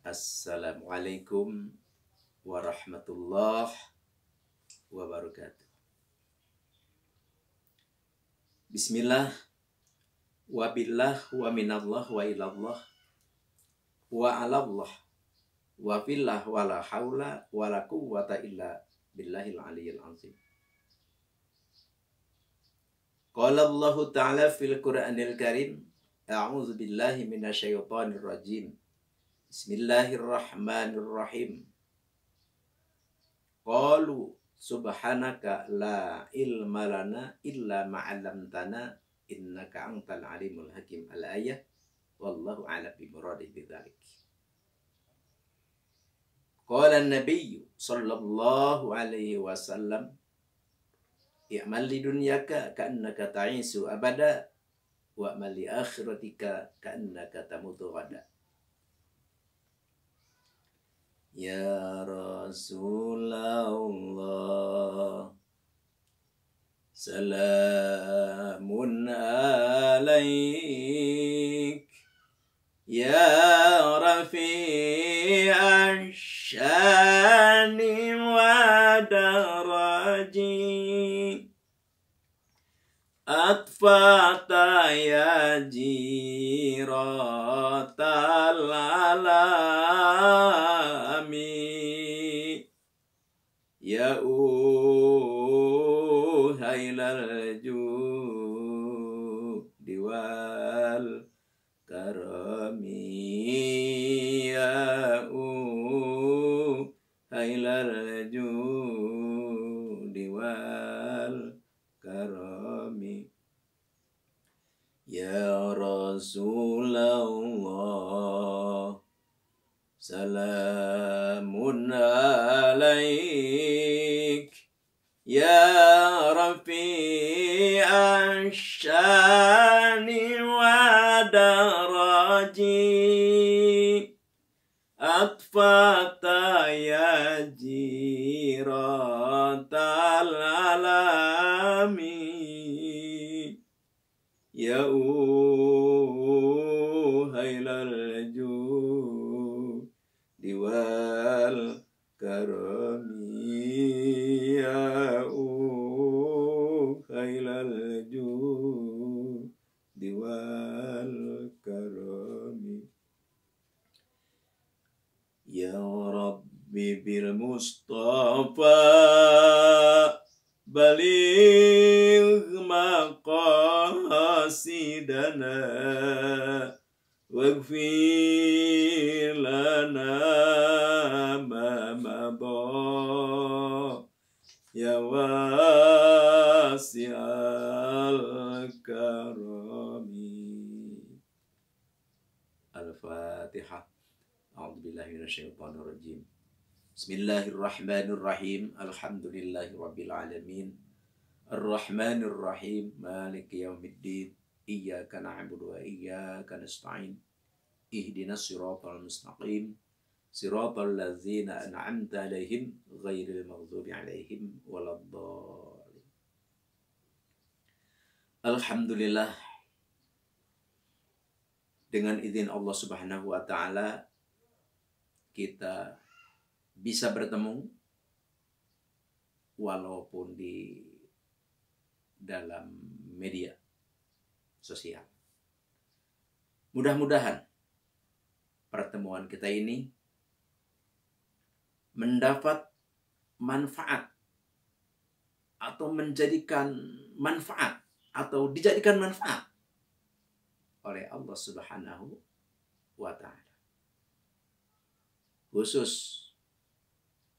Assalamualaikum warahmatullahi wabarakatuh. Bismillah, wabillah, wa minallah, wa ilallah, wa alallah, wa fillah, wa la hawla, wa la quwwata illa billahil aliyyil azim. Qala Allah Ta'ala fil Qur'anil Karim, a'udzu billahi minasyaitonir rajim. Bismillahirrahmanirrahim. Qalu subhanaka la ilma lana illa ma'allamtana innaka antal alimul hakim. Al-ayah. Wallahu a'lam bimuradihi bidzalik. Qala an-nabiy sallallahu alaihi wasallam, i'mal li dunyaka ka'annaka ta'isu abada wa amal li akhiratika ka'annaka tamutu ghada. Ya Rasulullah, salamun alaik, ya rafi'ash syani wa daraji, atfata ya jiratal alami, ya uhailal judi wal karami, ya uhailal judi wal karami. Ya Rasulullah, salamun alaik, ya rafi'ash syani wa daraji, atfata ya jiratal alami, ya uhailal judi wal karami, ya uhailal judi wal karami. Ya Rabbi bil Mustafa baligh maqasidana waghfir lana ma madha ya wasi'al karami. Al-Fatihah. A'udzubillahi minasyaitonir rajim. Bismillahirrahmanirrahim. Alhamdulillahirabbil alamin. Arrahmanir rahim. Maliki yaumiddin. Iyyaka na'budu wa iyyaka nasta'in. Ihdinas siratal mustaqim. Siratal ladzina an'amta 'alaihim ghairil maghdubi 'alaihim waladdallin. Alhamdulillah, dengan izin Allah Subhanahu wa taala kita bisa bertemu walaupun di dalam media sosial. Mudah-mudahan pertemuan kita ini mendapat manfaat atau menjadikan manfaat atau dijadikan manfaat oleh Allah Subhanahu wa taala. Khusus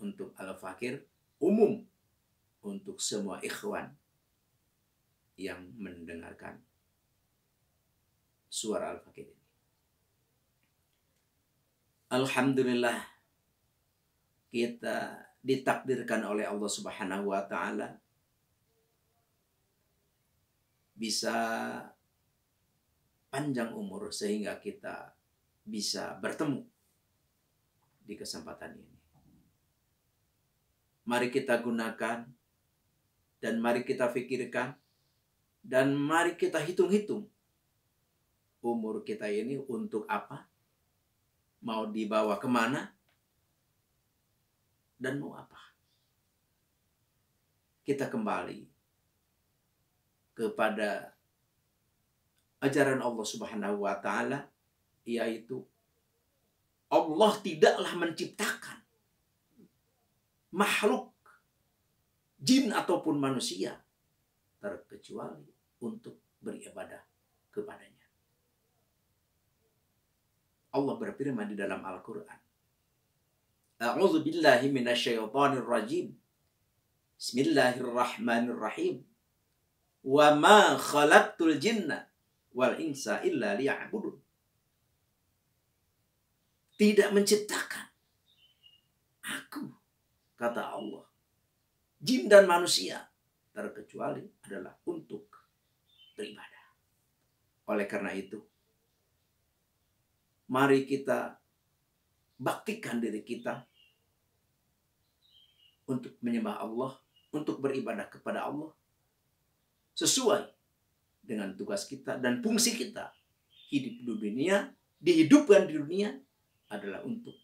untuk Al-Fakir, umum untuk semua ikhwan yang mendengarkan suara Al-Fakir ini. Alhamdulillah, kita ditakdirkan oleh Allah Subhanahu wa taala bisa panjang umur sehingga kita bisa bertemu di kesempatan ini. Mari kita gunakan dan mari kita pikirkan dan mari kita hitung-hitung umur kita ini untuk apa mau dibawa kemana, dan mau apa. Kita kembali kepada ajaran Allah Subhanahu wa Ta'ala, yaitu Allah tidaklah menciptakan makhluk jin ataupun manusia terkecuali untuk beribadah kepadanya. Allah berfirman di dalam Al-Quran, A'udzu billahi minasyaitonir rajim. Bismillahirrahmanirrahim. Wa ma khalaqtul jinna wal insa illa liya'budun. Tidak menciptakan aku, kata Allah, jin dan manusia terkecuali adalah untuk beribadah. Oleh karena itu, mari kita baktikan diri kita untuk menyembah Allah, untuk beribadah kepada Allah sesuai dengan tugas kita dan fungsi kita. Hidup di dunia, dihidupkan di dunia adalah untuk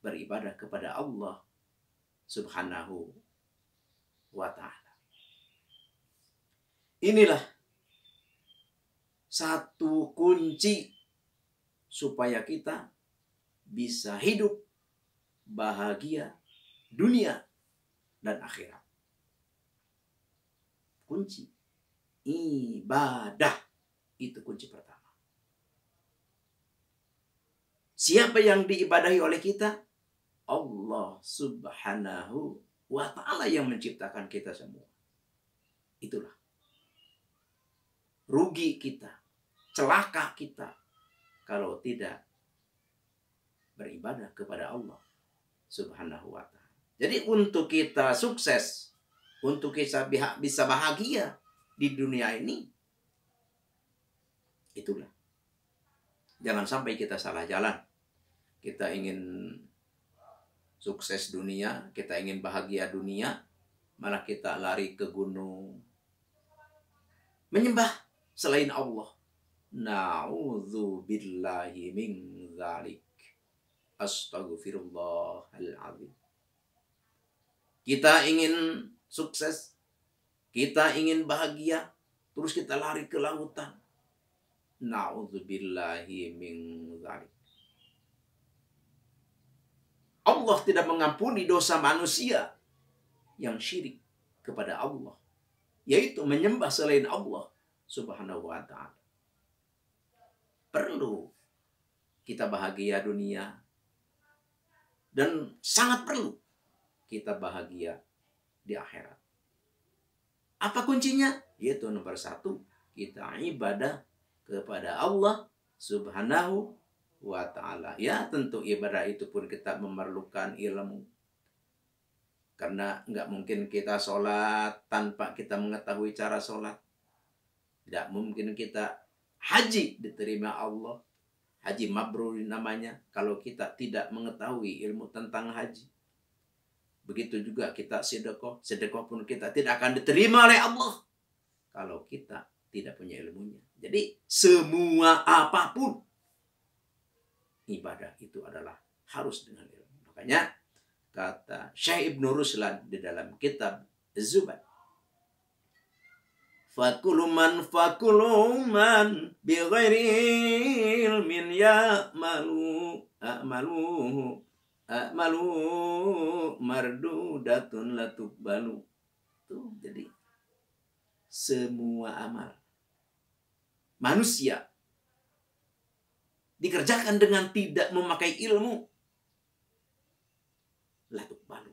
beribadah kepada Allah Subhanahu wa Ta'ala. Inilah satu kunci supaya kita bisa hidup bahagia dunia dan akhirat. Kunci ibadah itu kunci pertama. Siapa yang diibadahi oleh kita? Allah Subhanahu wa Ta'ala yang menciptakan kita semua. Itulah rugi kita, celaka kita kalau tidak beribadah kepada Allah Subhanahu wa Ta'ala. Jadi untuk kita sukses, untuk kita bisa bahagia di dunia ini, itulah. Jangan sampai kita salah jalan. Kita ingin sukses dunia, kita ingin bahagia dunia, malah kita lari ke gunung menyembah selain Allah. Na'udzubillahi min dzalik. Astaghfirullahaladzim. Kita ingin sukses, kita ingin bahagia, terus kita lari ke lautan. Na'udzubillahi min dzalik. Allah tidak mengampuni dosa manusia yang syirik kepada Allah, yaitu menyembah selain Allah Subhanahu wa Ta'ala. Perlu kita bahagia dunia, dan sangat perlu kita bahagia di akhirat. Apa kuncinya? Yaitu nomor satu, kita ibadah kepada Allah Subhanahu wa Ta'ala. Ya, tentu ibadah itu pun kita memerlukan ilmu. Karena nggak mungkin kita sholat tanpa kita mengetahui cara sholat. Tidak mungkin kita haji diterima Allah, haji mabrur namanya, kalau kita tidak mengetahui ilmu tentang haji. Begitu juga kita sedekah, sedekah pun kita tidak akan diterima oleh Allah kalau kita tidak punya ilmunya. Jadi semua apapun ibadah itu adalah harus dengan ilmu. Makanya kata Syekh Ibnu Ruslan di dalam kitab Az-Zubad, fakuluman bi ghairi ilmin ya'malu a'malu mardudatun la tuqbalu. Tuh, jadi semua amal manusia dikerjakan dengan tidak memakai ilmu, la tuqbalu,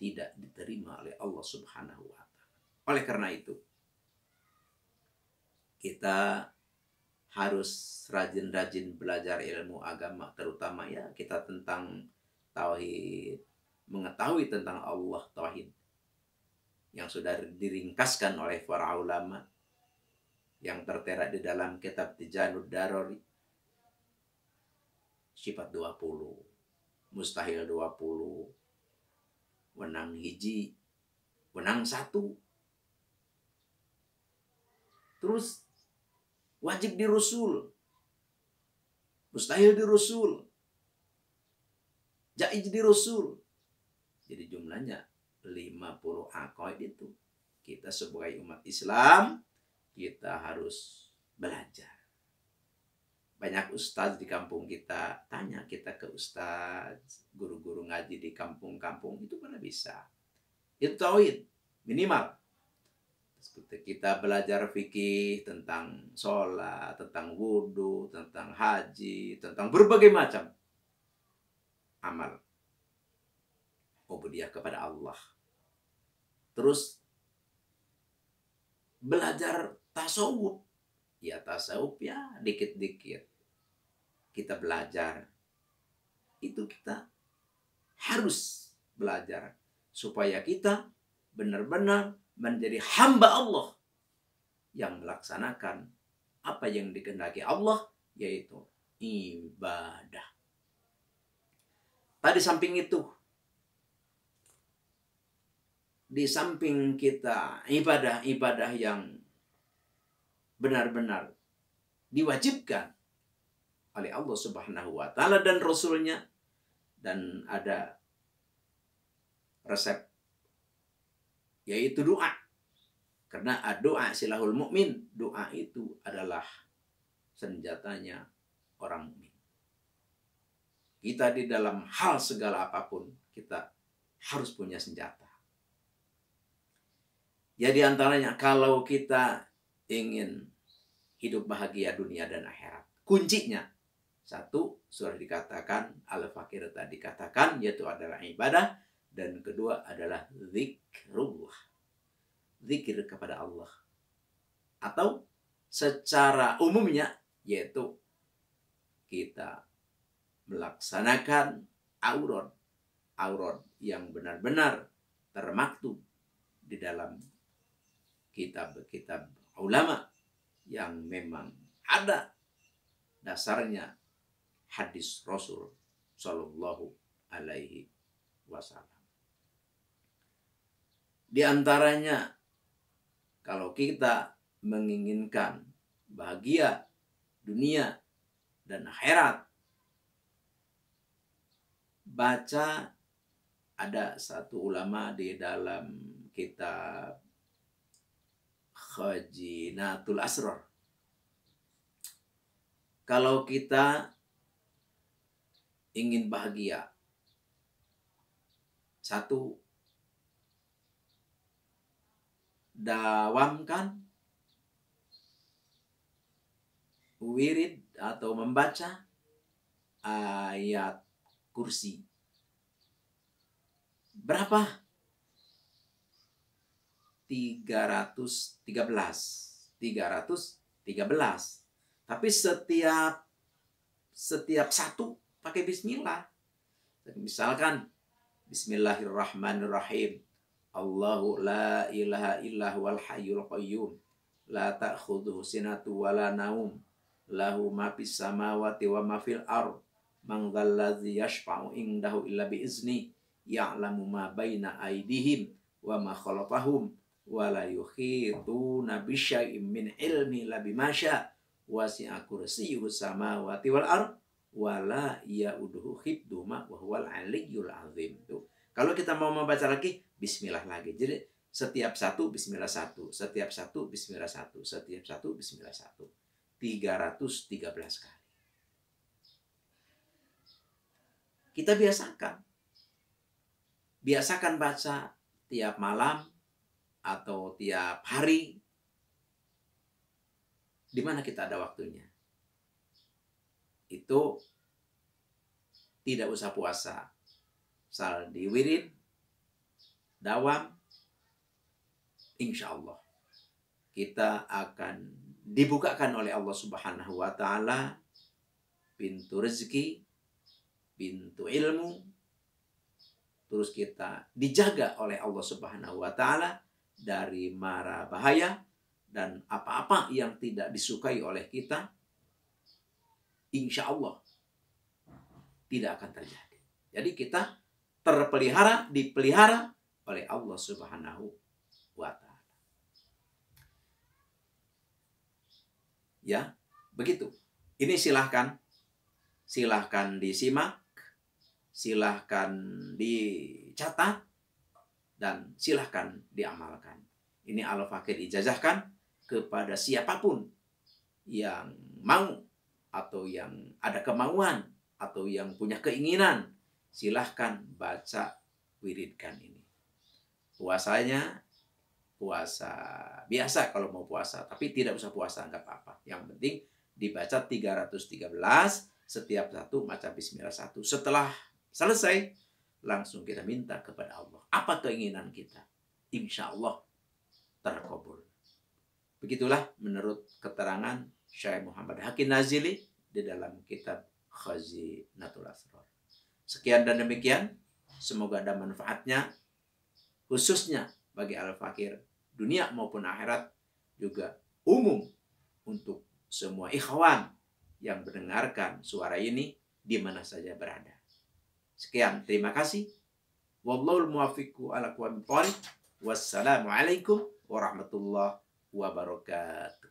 tidak diterima oleh Allah Subhanahu wa Ta'ala. Oleh karena itu, kita harus rajin-rajin belajar ilmu agama, terutama ya kita tentang tauhid, mengetahui tentang Allah, tauhid yang sudah diringkaskan oleh para ulama yang tertera di dalam kitab Tijanud Darori. Sifat 20, mustahil 20, wenang hiji, wenang 1. Terus wajib dirusul, mustahil dirusul, jadi rasul. Jadi jumlahnya 50 aqaid itu. Kita sebagai umat Islam, kita harus belajar. Banyak ustaz di kampung kita, tanya kita ke ustaz, guru-guru ngaji di kampung-kampung, itu pada bisa. Itu tauhid, minimal. Seperti kita belajar fikih tentang sholat, tentang wudhu, tentang haji, tentang berbagai macam amal ubudiyah kepada Allah. Terus belajar tasawuf. Ya tasawuf ya dikit-dikit kita belajar. Itu kita harus belajar supaya kita benar-benar menjadi hamba Allah yang melaksanakan apa yang dikehendaki Allah, yaitu ibadah. Tadi samping itu, di samping kita ibadah-ibadah yang benar-benar diwajibkan oleh Allah Subhanahu wa Ta'ala dan Rasulnya, dan ada resep, yaitu doa. Karena doa silahul mukmin, doa itu adalah senjatanya orang mukmin. Kita di dalam hal segala apapun, kita harus punya senjata. Ya di antaranya kalau kita ingin hidup bahagia dunia dan akhirat, kuncinya satu, sudah dikatakan, Al-Fakir tadi katakan, yaitu adalah ibadah. Dan kedua adalah zikrullah, zikir kepada Allah. Atau secara umumnya, yaitu kita melaksanakan aurat yang benar-benar termaktub di dalam kitab-kitab ulama yang memang ada dasarnya hadis Rasul Sallallahu Alaihi Wasallam. Di antaranya, kalau kita menginginkan bahagia dunia dan akhirat, baca, ada satu ulama di dalam kitab Khazinatul Asrar. Kalau kita ingin bahagia, satu, dawamkan wirid atau membaca ayat kursi. Berapa? 313. Tapi setiap satu pakai bismillah. Misalkan Bismillahirrahmanirrahim. Allahu la ilaha illa huwal hayyul qayyum. La ta'khudhuhu sinatu wa la naum. Lahu ma fis samawati wa ma fil ard. Man dzalladzi yashfa'u indahu illa bi izni. Ya'lamu ma baina aydihim wa ma khalafahum. Wa la yukhituna bi syai'in min ilmi la bima syaa. Wasi'a kursiyyuhu samawati wal ard. Wala ya'uduhu hifdzuhuma wa huwal aliyyul azim. Tuh. Kalau kita mau membaca lagi, bismillah lagi. Jadi setiap satu bismillah satu, setiap satu bismillah satu, setiap satu bismillah satu. 313 kali. Kita biasakan. Biasakan baca tiap malam atau tiap hari. Di mana kita ada waktunya. Itu tidak usah puasa. Asal diwirid, dawam, insya Allah kita akan dibukakan oleh Allah Subhanahu wa Ta'ala pintu rezeki, pintu ilmu. Terus kita dijaga oleh Allah Subhanahu wa Ta'ala dari mara bahaya dan apa-apa yang tidak disukai oleh kita, insya Allah tidak akan terjadi. Jadi kita terpelihara, dipelihara oleh Allah Subhanahu wa Ta'ala. Ya, begitu. Ini silahkan disimak, silahkan dicatat dan silahkan diamalkan. Ini Al-Fakir ijazahkan kepada siapapun yang mau atau yang ada kemauan atau yang punya keinginan, silahkan baca wiridkan ini. Puasanya puasa biasa kalau mau puasa, tapi tidak usah puasa, nggak apa-apa. Yang penting dibaca 313, setiap satu baca bismillah 1. Setelah selesai, langsung kita minta kepada Allah. Apa keinginan kita? Insya Allah terkabul. Begitulah menurut keterangan Syekh Muhammad Hakim Nazili di dalam kitab Khazinatul Asrar. Sekian dan demikian. Semoga ada manfaatnya, khususnya bagi Al-Fakir dunia maupun akhirat, juga umum untuk semua ikhwan yang mendengarkan suara ini di mana saja berada. Sekian, terima kasih. Wallahul muwaffiq ala aqwamit thoriq. Wassalamualaikum warahmatullahi wabarakatuh.